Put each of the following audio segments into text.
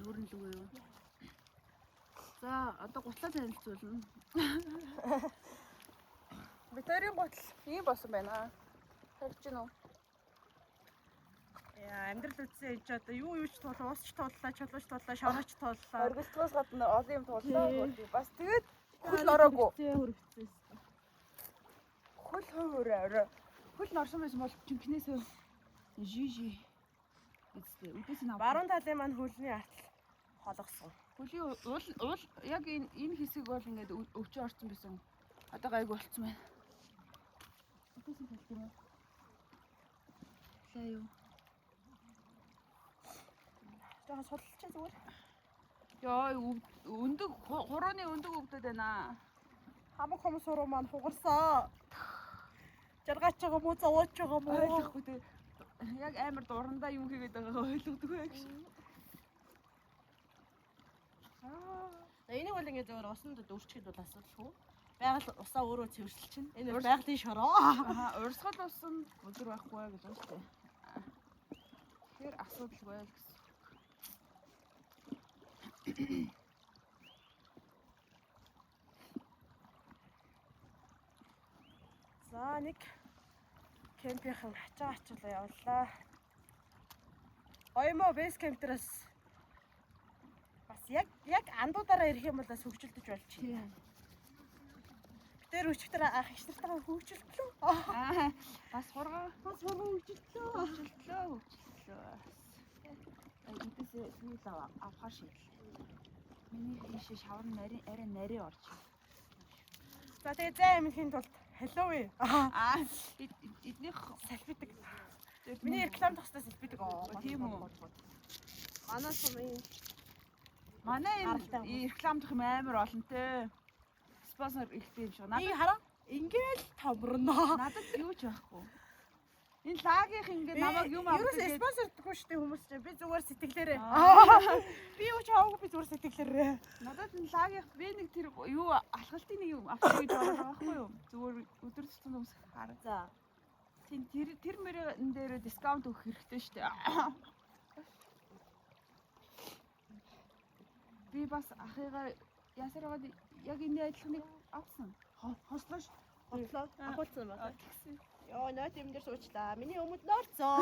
бүрэн л үгүй юу. За одоо гутлаа танилцуулна. Битэрийн гутал ийм болсон байна. Харж гин үү? Яа, амьдрал үтсэн энэ ч одоо юу ч туулаа, усч тууллаа, чулууч тууллаа, шороч тууллаа. Оргилтгоос гадна олон юм тууллаа. Бас тэгээд хөл ороогүй. Хөрөгцөөс. Хөл хөрөөрөө. Хөл норсон байсан бол чимхнээсөө жижи. Эцтэй үдээс нь Баруун талын маань хөлний атал холгосон. хөлийн уул яг энэ хэсэг бол ингээд өвчөө орсон байсан. Одоо гайг болцсон байна. Үдээс нь талт юм уу? Лаа юу? Жаахан судалчаа зүгээр. Яа, өндөг хурууны өндөг өвдөд байна. Хамаг хүмүүс уруу маань хугарсан. Жаргаач байгаа мó, зовооч байгаа мó. Ойлгохгүй те. Яг амар дурандаа юу хийгээд байгаагаа ойлгохгүй байх шиг. Энийг бол ингэ зөвөр усанд дүүрчихэд бол асуудалгүй. Байгаль усаа өөрөө цэвэрлэл чинь. Энэ бол байгалийн шороо. Аа, урсгал усан өдөр байхгүй гэж байна шүү дээ. Тэгэхээр асуудалгүй л гэсэн. За нэг кемпийнхэн ачаачлаа явлаа. Оймо бэйс кемптерээс бас яг андуудаараа ирэх юм бол бас хөвгчлөж болж байна. Битэр өчигдөр ах их нартайгаа хөвгчлөлөө. Аа, бас хурган хөвгчлөлөө. хөвчлөө. Эдээсээ сүүл авахар шийдэл. Миний хийшээ шавар арай нарийн орж. За тэгээ зай амихийн тулд Хэллоуи. Аа, эднийх салфитик. Миний реклам тохстой салфитик. Тийм үү. Манай сумын манай энэ рекламдах юм амар олон те. Спонсор ихтэй юм шиг. Надад хараа. Ингээл томорно. Надад юу ч байхгүй. Энэ лагийнх ингээд намайг юм авах гэсэн спонсордгүй шүү дээ хүмүүс чинь. Би зүгээр сэтгэлээрээ. Би юу ч аваагүй, би зүгээр сэтгэлээрээ. Надад энэ лагийнх би нэг тэр юу алхалтын нэг юм авах гэж байгаа байхгүй юу? Зүгээр өдөр тутмын хүмүүс хар. За. Тэр мөрөн дээр дискаунт өгөх хэрэгтэй шүү дээ. Би бас ахыгаа ясараад яг энэ адилхныг авсан. Хослоо ш. Хослоо. Ахуулсан байна. Тэгсэн. Йоо, нойт юм дээр суучлаа. Миний өмд норцсон.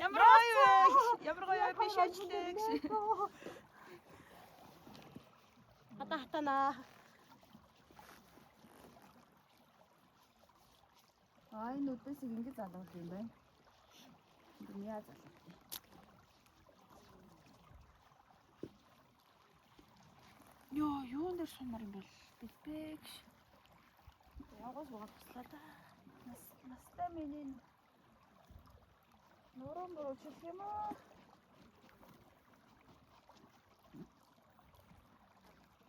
Ямар гоё. Ямар гоё би шаачдаг. Хатана. Ай нүдээс ингэ залгах юм байна. Энэ яа залгах. Ёо, юун дээр сумар юм бол бэлбэг. Явгаас бодлоо да. Настай миний нуруу мөрөчлөх юм аа.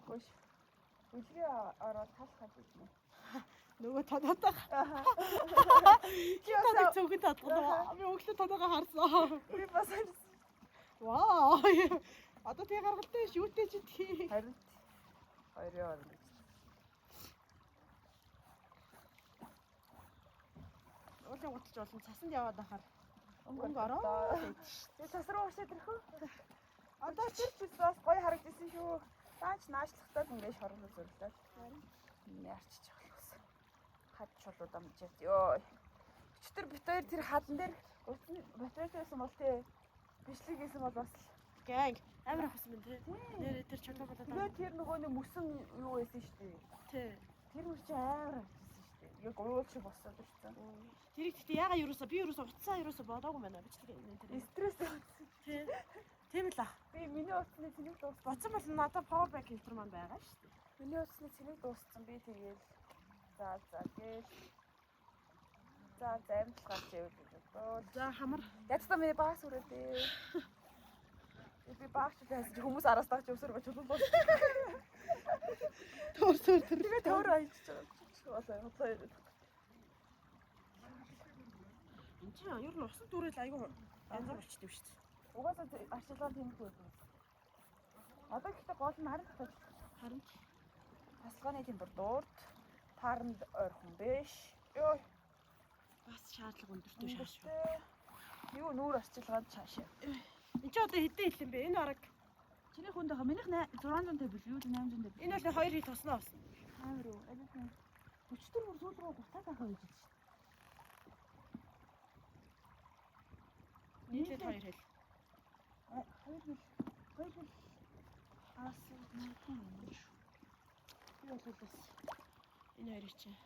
Гош. Үлгээ ороод талхаж идэнэ. Нөгөө тоноотаа. Яа, цогт татгана. Би өглөө тоноогоо харсан. Би бас харсан. Вау. Одоо тий гаргалтай шүүтэй чи тий. Харин хоёроо орно. Уулын гуталж болон цасанд яваад ахаар өнгө ороо. Тэгээ цас руу уушаад ирэх үү? Одоо тэр ч бас гоё харагдсан шүү. Даач наачлахтаа ингээд шоронгоо зөрлөө. Яарчиж болохоос. Хад чулууд амжаад ёо. Өчтөр бит хоёр тэр хадан дээр утасны батарейтай байсан бол тий. Бичлэг хийсэн бол бас Гэнг амар ахсан юм тий. Нэр тэр чулуу болоод. тэгээ тэр нөгөө нэг мөсөн юу байсан шүү дээ. Тий. Тэр мөр чи амар ажилласан шүү дээ. Яг уул шиг босоод ирсэн. Тэрийг гэхдээ яага юусаа би юусаа утсаа юусаа бодоогүй байна бичлэг тэр. Стресс болсон. Тий. Тийм л аа. Би миний утасны цэнийг дууссан. Боцсон бол надад power bank фильтр маань байгаа шүү дээ. Миний утасны цэнийг дууссан. Би тэгээл за гээл. За амтлах гарч ивэл одоо. За хамар. Ядтаа миний баас үрээдээ. Би баач байсан хүмүүс араас тагч өсөр бач чулуун бол. Төр. Тэгээ төр айчих байгаа. Хотлоо ирээд. Энд чинь ер нь усан дүүрэл айгүй янз бүр болчихдээ шүү дээ. Угаасаа арчилгаа тэмдэг байсан. Одоо гэхдээ гол нь харин тасалгааны температур дурд тааранд ойрхон биш. Йоо. Бас шаардлага өндөртэй шааш. Юу нүүр арчилгаанд цаашаа. Энд чи одоо хэдэн хил юм бэ? Энэ бараг Чиний хүнд байгаа. Минийх 650 бил юу 850 бил. Энэ бол 2 хил тосноо авсан. Амар уу. Алиг нь 44 бүр сүүл рүү буцаад авах гэж байна. Нийлээд 2 хил. 2 бил. 2 бил. Аасын мэдгүй юм шүү. Би бол бас энэ хоёрыг чинь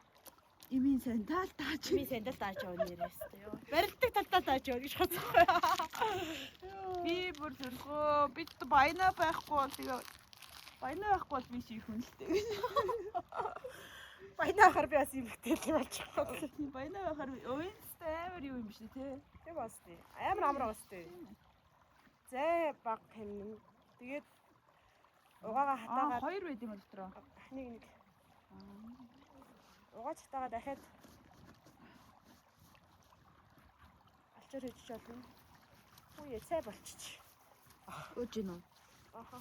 Имийн сандал тааж. би сандал тааж явна нэрээс ёо. Барилдаг талдаа тааж явна гэж бодсохгүй. Би бүр зөрхөө бид баяна байхгүй бол тэгээ баяна байхгүй бол би шиг хүнэлтэй. Баянаа хар би бас юм хөтөл болж байгаа. Баяна байхаар уйнстай амар юу юм шиг тий. Тэг бас тий. Амар бас тий. Зэ баг хэмнэн. Тэгээд угаагаа хатаагаад хоёр байд юм дотроо. нэг угаач хатаагаа дахиад алчаар хийж болно. Үе цай болчих. Өөж гин үү? Аха.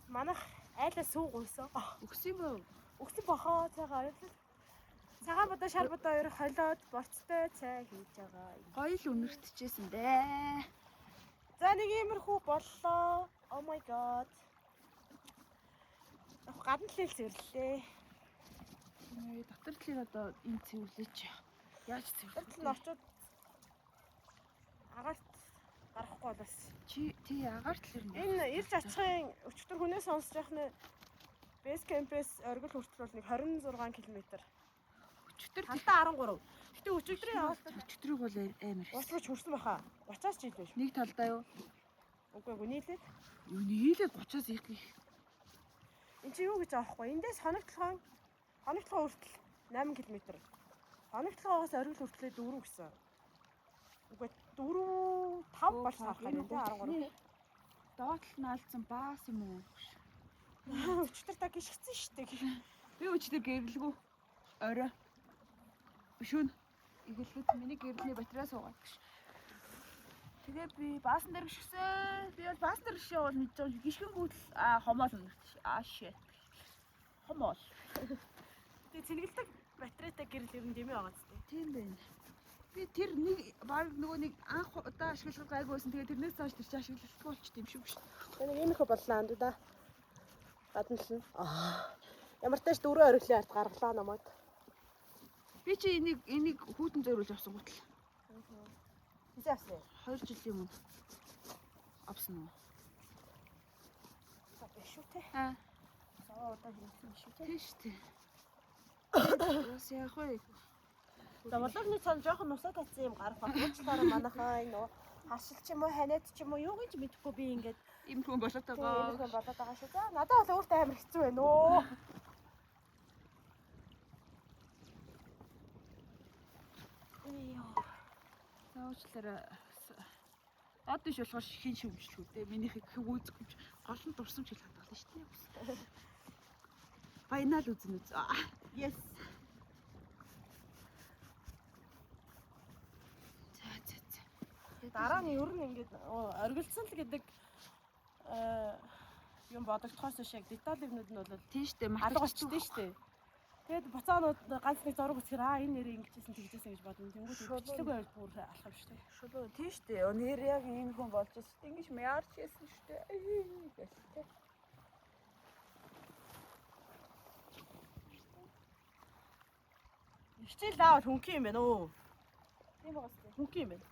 Манайх айлаа суугүйсэн. Өгсөн бөө. Өгсөн бохоо цайгаа ойлол. Цагаан бодоо шар бодоо хоёр холиод борцтой цай хийж байгаа. Гоё л үнэртчихсэн дээ. За нэг иймэрхүү боллоо. Oh my god. Гадна л зэрлээ. Дотор талыг одоо энэ цэвэрлээч. Яаж цэвэрлэх Тэгэл н очоод агаарт гарахгүй болоос. Чи тий агаар талэр нь. Энэ ирж очихын өчтөр хүнээс сонсож яхны бэс кемпэс оргил хүртэл бол нэг 26 км. Өчтөр Хантаа 13. Гэтэ өчигдрийн яваалтаа өчтөрийг бол амар. уусрууч хүрсэн баха. 30-аас жил биш. Нэг талдаа юу? Үгүй нийлээд. Юу нийлээд 30-аас их гэх. Энд чи юу гэж аахгүй? Эндээс хоногтлогоо хүртэл 8 км. Хоногтлогоос оргил хүртлээ 4 гэсэн. Үгүй 4 5 болж харах юм дээ 13. Доотлол нь алдсан баас юм уу? Өчтөр та гიშгцэн штэ. Би өчтөр гэрэлгүй. Орой. Бишүүн. Игэлхэд миний гэрэлний батарей суугаад гэж. Тэгээ би баасан дээр гიშгсэн. Би бол баасан дээр гიშээ бол мэдж байгаа гიშгэнгүүт хомоол өнөрч. Shit. Хомоол. Тэгээ цэнгэлдэг батарейтай гэрэл ер нь дэмий байгаа зү. Тийм байна. Би тэр нэг баг нөгөө нэг анх удаа ашиглах гайгүйсэн. Тэгээ тэрнээс цааш тэр чи ашиглахгүй болчт юм шиг шүү. Тэгээ иймэрхүү боллоо анд да. Гадна л нь. Ямар ч тааш 4 оргилын ард гаргалаа намайг. Би чи энийг хүүтэн зөөрүүлж авсан гутал. Хизээ авсан. 2 жилийн өмнө авсан уу? Биш шүү те. Аа. Сава удаа хийсэн шүү те. Тийм шүү дээ. Бас яг хөө. За болоогны цан жоохон нусаа татсан юм гарах багчлаараа манайхаа энэ хашил ч юм уу ханиад ч юм уу юу гэж мэдэхгүй би ингээд Ийм хүн болоод иймэрхүү байгаа. болоод байгаа шүү. За надад бол өөртөө амар хэцүү байна өө. Заавчлаараа од биш болохоор шихийн шүмжлэх үү те. Минийх их үүсгэж гол нь дурсамж хэл хадгална шүү дээ. Баянал үзэн үз. Yes. Дараа нь ер нь ингээд оргилцсан л гэдэг юм бодогдохоос биш яг деталийнүүд нь бол Тийм шүү дээ. алга болчихдээ шүү дээ. Тэгэд буцаанууд ганц нэг зураг үзэхээр энэ нэрийг ингэжсэн тэгжсэн гэж бодно. Тэнгүүд бичлэг байл бүр алах юм шүү дээ. Шулуу тийм шүү дээ. Нэр яг ийм хүн болж өсөж ингэж мяарч яасан шүү дээ. Гэл те. Хичээл заавал хөнхий юм байна өө. Тийм байгаас те. Хөнхий юм байна.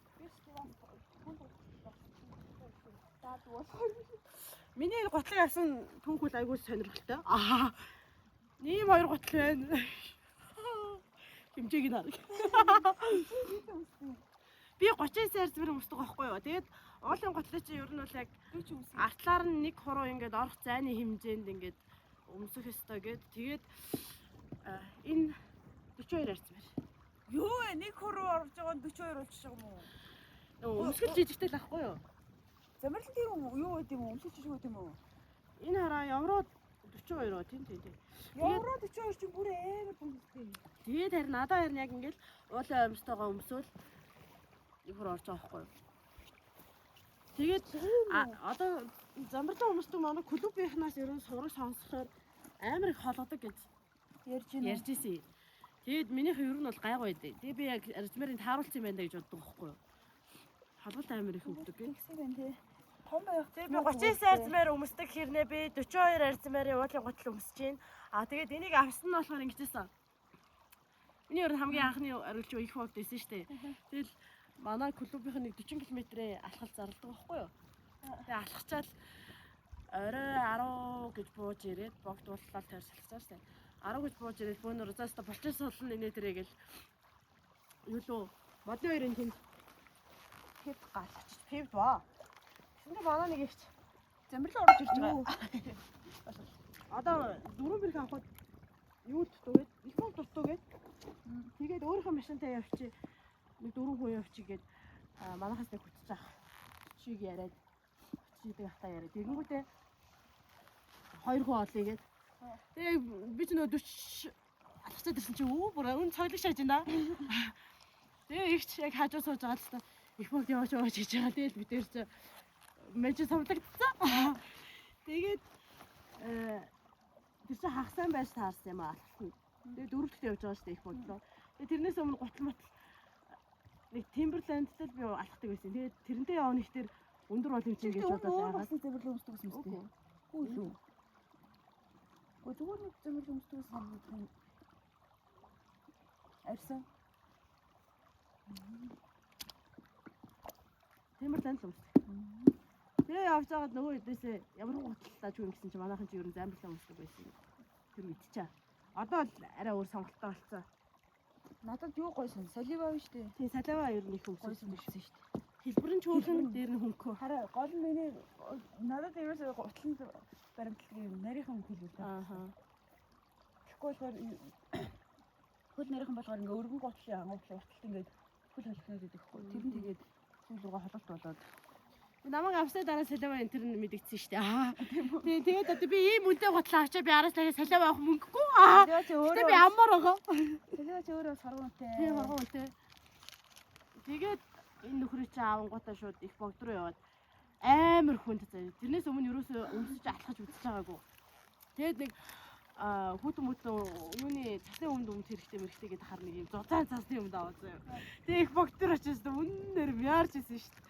Миний готлыг авсан түүхүүл айгүй сонирхолтой. Аа. Ийм хоёр готл байна. Хэмжээг нь хараг. Би 39 сар зэрэг өмсдөг байхгүй юу. Тэгээд уулын готлыг чи ер нь бол яг артлаар нь нэг хуруу ингээд орох зайны хэмжээнд ингээд өмсөх ёстой гэд. Тэгээд энэ 42 арц байна. Юу вэ? Нэг хуруу орж байгаа нь 42 болчих юм уу? Өмсгөл жижигтэй л ахгүй юу. Замарлын тийм юу гэдэг юм уу? Өмсөж юу гэдэг юм уу? Энэ хараа евро 42 оо тийм. Евро 42 чинь бүр амар бүнтэй. Тэгээд харин надад харин яг ингээд уулын амьстайгаа өмсөөл нэг хөр орж байгаа байхгүй юу. Тэгээд одоо замбарлаа өмсдөг манай клубийнхнаас ерөн сураг сонсохоор амар их холгодог гэж ярьж ирсэн. Тэгээд минийх ер нь бол гайгүй байдیں۔ Тэгээд би яг арзмарын тааруулсан юм байна гэж боддог байхгүй юу. Холголт амар их өгдөг гэ. Тэгсэн байна тий. том байх. Тэгээ би 39 арзмаар өмсдөг хэрнээ би 42 арзмаар уулын готл өмсөж байна. Тэгээд энийг авсан нь болохоор ингэжсэн. Миний өөр хамгийн анхны орилж их болд байсан шүү дээ. Тэгэл манай клубийнх нь 40 км-ийн алхал зарладаг байхгүй юу? Тэгээ алхачаал орой 10 гэж бууж ирээд богд ууллал тойр салхацаа шүү дээ. 10 гэж бууж ирээд бөөнөр зааста болчихсон суулна инээ тэрэгэл юу лөө модны хоёрын тэнд Пивд галч. Пивд ба. Тэндээ манай нэг ихч Замбарлаа орж ирж байгаа. одоо 4 бэрх авахд юу дутуугээд их бол дутуугээд тэгээд өөрийнхөө машинтай явчих нэг 4 хүн явчих гээд манайхаас нэг хүчиж авах чиг яриад хүчийдэг ахта яриад тэгэнгүүтээ 2 хүн олъё гээд тэгээ би ч нөө 40 алхацаад ирсэн чи өө бүр өн цоглог шааж байна. Тэгээ ихч яг хажуу сууж байгаа л та их бол яваач хийж байгаа. Тэгэл бид нэр чи мэж савлагдсан. Тэгээд тэр чинь хагасаа байж таарсан юм аа. Тэгээд дөрөвдөгт явж байгаа шүү дээ их бодлоо. Тэгээд тэрнээс өмнө гутал мат нэг Timberland-д би алхдаг байсан. Тэгээд тэрнтэй явна их тэр өндөр бол юм чинь гэж бодоод байгаа. Бас Замбарлаа өмсдөг юм шүү. Хүү лүү. Гоо зүгээр нэг Замбарлаа өмсдөг юм. Арьсан. Timberland л өмсдөг. Тэгээ явж байгаад нөгөө хэдээсээ ямар гуталтаач юу гэсэн чинь манайхан ч ер нь Замбарлаа өмсдөг байсан. Тэр мэдчихэ. Одоо л арай өөр сонголттой болцсон. Надад юу гойсон? Салива биш үү? Тийм салава ер нь их өмссөн Гойсон шүү шүү дээ. дээ. Хэлбэрэн чуулган дээр нь хөнгөө. Хараа гол нь миний надад ерөөсөө гутланд баримтлагын нарийнхан хэлбэр таа. Ааха. Тэгэхгүй болохоор хөл нарийнхан болохоор ингээ өргөн гутлын ангуудлаа гутлалт ингээд хөл холихнод идэхгүй. Тэр нь тэгээд сүүл рүүгээ хололт болоод Намайг авсны дараа салава энэ тэр нь мэдэгдсэн шүү дээ. Тэгээд одоо би ийм үнэтэй готлоо авчаа би араас дахиад салава авах мөнгөгүй. Тэгээд би амар байгаа. салива ч өөрөө саргуунтай. Тийм харгуун үнэтэй. Тэгээд энэ нөхрөө чи авангуудаа шууд их богд руу яваад амар хүнд заяа. Тэрнээс өмнө ерөөсөө өмсөж алхаж үзэж байгаагүй. Тэгээд нэг хүүтэн юуны цасны өмд хэрэгтэй мэрхтэй гэдэг хар нэг юм зузаан цасны өмд аваад заяа. Тэгээд их богд руу очиж үнээр яарч ирсэн шүү дээ.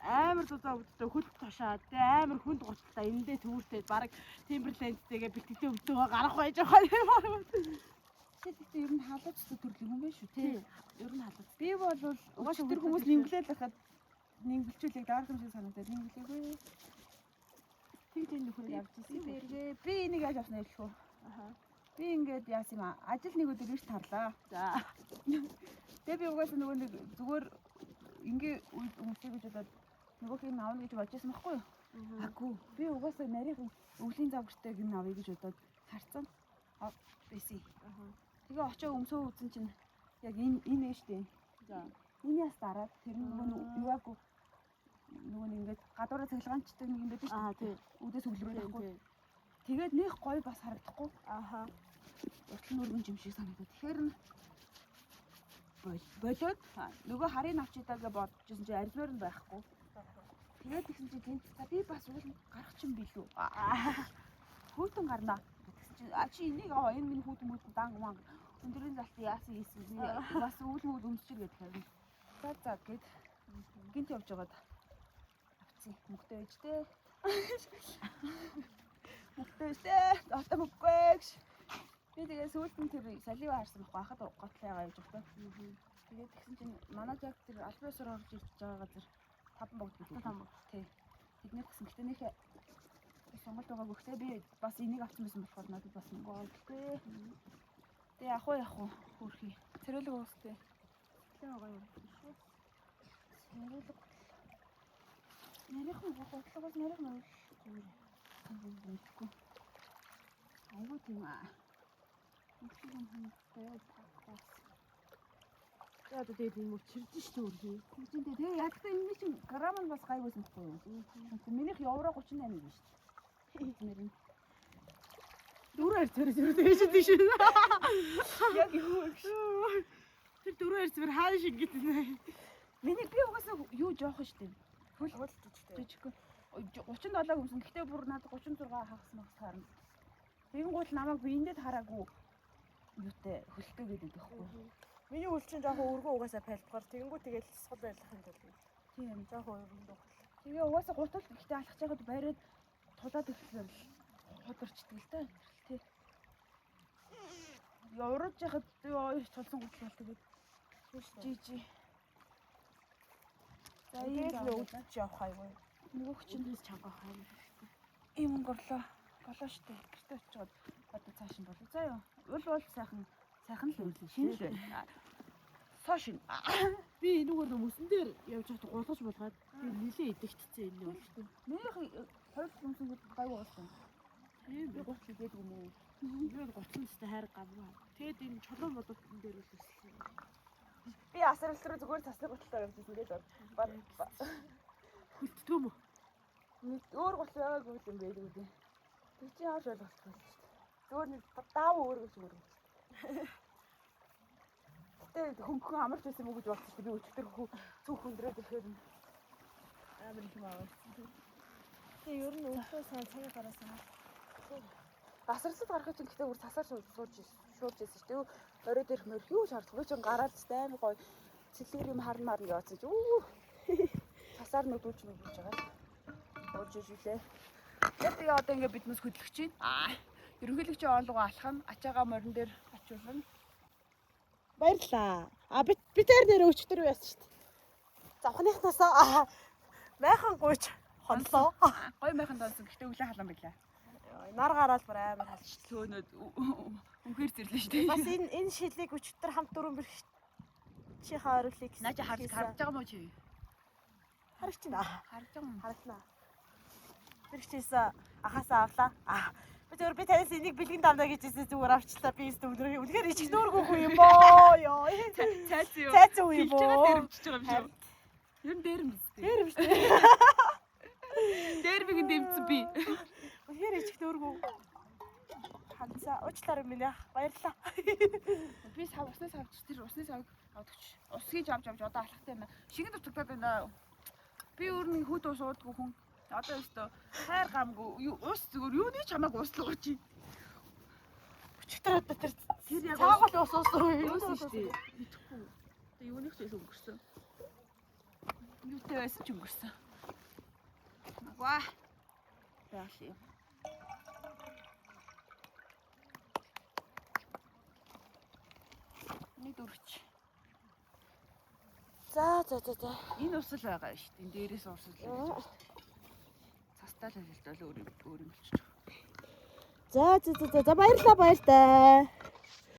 Амар зузаан өвдөлтөй хөл тушаад амар хүнд гоцтой эндээ төвөртэй баг Timberland-тэйгээ бэлтгэдэг өвдөгөө гарах байж байгаа юм. Тэгэхдээ ер нь халуучтай төрлийн хүн байх шүү Тийм. тий. Ер нь халуун. Би бол угаасаа тэр хүмүүс нэмглээд байхад нэмгэлчүүлэг дарах юм шиг санагдаад нэмглээгүй. Тэг тийм нөхөр явж Би ирсэн. тэргээ би энийг яаж авснаа хэлэх үү? Аха. Би ингээд яасан юм аа. Ажил нэг өдөр ирж тарлаа. За. Тэгээ би угаасаа нөгөө нэг зүгээр ингээ өмсөе гэж бодоод нөгөөх нь аавна гэж бодож байсан байхгүй юу? Агүй. Би угаасаа нарийнхан өвлийн загвартай гин авъя гэж бодоод харцсан. Бэси. Тэгээ очоо өмсөө үзэн чинь яг энэ ээ штэ. За. Энэ яс дараад тэр нөгөө юуаагүй нөгөө нэг ингээд гадуураа цахилгаанчдаг нэг юм байдаг штэ. Аа тий. Үдээс өглөрөө байхгүй. Тийм. Тэгээд нэх гоё бас харагдахгүй. Аха. Уртлын өргөн юм шиг санагдав. Тэгэхээр нь болоод нөгөө харыг авчидаа гэж бодчихсон чи арьсмаар нь байхгүй. Тэгээд тэгсэн чи тэнц та би бас уул гарах ч юм билүү. Хүүтэн гарнаа. Тэгсэн чи чи энийг аваа энэ миний хүүтэн мөтэн дан ман өндөрийн залт яасан ийсэн би бас үл мөд өмсчил гэдэг харин. За гэд гинт явж байгаад авцсан. Мөхтэй байж тээ. Мөхтэй тээ. Одоо мөхгүй гэж. Би тэгээ сүүлд нь тэр салива харсан байхгүй хахад готлыгаа явж байгаа. Тэгээд тэгсэн чинь манай яг тэр альбиосоор орж ирж байгаа газар 5 богд гэдэг. 5 богд. Тий. Бидний гэсэн гэтээ нөх сонголт байгаа гөхтэй би бас энийг авсан байсан болохоор надад бас нэг гоо гэхдээ. Тэгээ яах вэ хөөрхий. Цэрэлэг уустай. Тэгээ байгаа юм шүү. Цэрэлэг. Нарийнхан готлогоос нарийнхан зүгээр. Мэдгүй. Айгуу тийм аа. Мөчгөн хэмтэй тагтаас. Яг тэгээд юм уу чирдэж шүү дээ. Тэгжинтэй тэгээ ядтай энэ чинь грамм нь бас гайгүйсэн байхгүй юу? Минийх евро 38 юм шүү дээ. Нэрийн. Дөрөөр царай зүрдэж тийш. Яг юу вэ? Тэр дөрөөр царай хаан шиг гэдэг. Миний би угаасаа юу жоох шүү дээ. Хөл жижигхэн. 37 өмсөн. Гэхдээ бүр надад 36 хагас магас харна. Тэгэн гол намайг би эндэд хараагүй юутай хөлтэй гэдэг байхгүй. Миний хөл чинь жоохон өргөн угаасаа пайлбахаар тэгэнгүү тэгэл сул байлах юм бол. Тийм Жоохон өргөн дуу. Тэгээ угаасаа гутал ихтэй алхаж байгаад байраад тулаад ирэхээр л ходорчдөг л та. Тий. Явраж яхад ёо тулсан гутал бол тэгээд жижи. За Тэгээд ийм л өвдөж явах айгүй. нөгөөх чинь Чинээс чангаах юм. ийм өнгөрлөө. Болоо штэ. Гэртээ очиод одоо цааш нь болоо. За юу. Уул сайхан л үрлээ. Шинэ л байна. Соо шин. Би энэгээр мөсөн дээр явж байхад гулгаж булгаад би нилээ идэгтцсэн энэ бол шүү. Минийх хоёр хүмүүсэнд гайгүй болсон. Тийм Би гутал игээд юм уу? би гоцсон тест хайр гавгаа. Тэгэд энэ чулуун бодолтон дээр л өссөн. Би асралт руу зүгээр цасны гуталтаар явчихсан тэгээд Хүлддэг юм уу? нэг өөр гутал яваагүй юм байлгүй дээ. Тэг чи яаж ойлгох вэ? Зүгээр нэг даав өөр гэж өөр. Гэтэ хөнгөн амарч байсан мүү гэж бодсон шүү дээ. Би өчтөр цүх хүндрээд ирэхээр амар юм аваа. Тэг ер нь өглөө сайн цагаа гараасан. Асралт гарахад чинь гэтээ бүр цасаар шуурж ирсэн шүү дээ. Орой дээрх мөр юу шаардлагагүй чинь гараад амар гоё цэлгэр юм хармаар нь яваадсан чи цасаар нүдүүлж байгаа. Уурж ижлээ. Тэгээ одоо ингээ биднээс хөдөлгөж байна. Ерөнхийлөгчийн оолгоо алхам, ачаагаа морин дээр очиулна. Баярлаа. Би тэр нэр өчтөр байсан шүү дээ. Завханыхнаасаа майхан гуйч хонлоо. Гой майхан донсон. Гэтээ өглөө халан байлаа. Нар гараад бүр амар халж. Төөнөд үнхээр зэрлээ шүү дээ. Бас энэ шилийг өчтөр хамт дөрөв бэрх чи хааруулыг. Наа чи харж байгаа мó чи? Харж байна. Харж байгаа юм. Харагнаа. Бэрхчээсээ ахаасаа авлаа. Би танаас энийг бэлгэн давна гэж хэлсэн зүгээр авчлаа. Би өдөр үнэхээр ичг нөөргүй хүү юм боо. Йоо. Цайц юу? Цайц уу юм боо. Дээрмчж байгаа юм шүү. Ер нь дээр юм биз дээ. Тэр юм шүү дээ. Дээр бигэн дэмцэн би. Үнэхээр ичг нөөргүй. Ханцаа уучлаарай минь яах. Баярлаа. Би уснаас авч тэр усны савыг авдагч. Ус хийж авч одоо алхахтай байна. Шингэд утгатаад байна. Би өөр нэг хөд ус уудгүй хүн. Одоо өстө хайр гамгүй ус зүгээр юуны ч хамаагүй услуугаа чи. Өчтөр одоо тэр яг цаагаал ус уу юу шүү дээ. Итгэхгүй. Одоо юуных ч өнгөрсөн. Юутай байсан ч өнгөрсөн. Ваа. Яах юм. Нэг дөрвч. За. Энэ ус л байгаа шүү дээ. Дээрээс урсал гэж байна. Цастаа л хэлтэл өөр юм болчих. За баярлаа.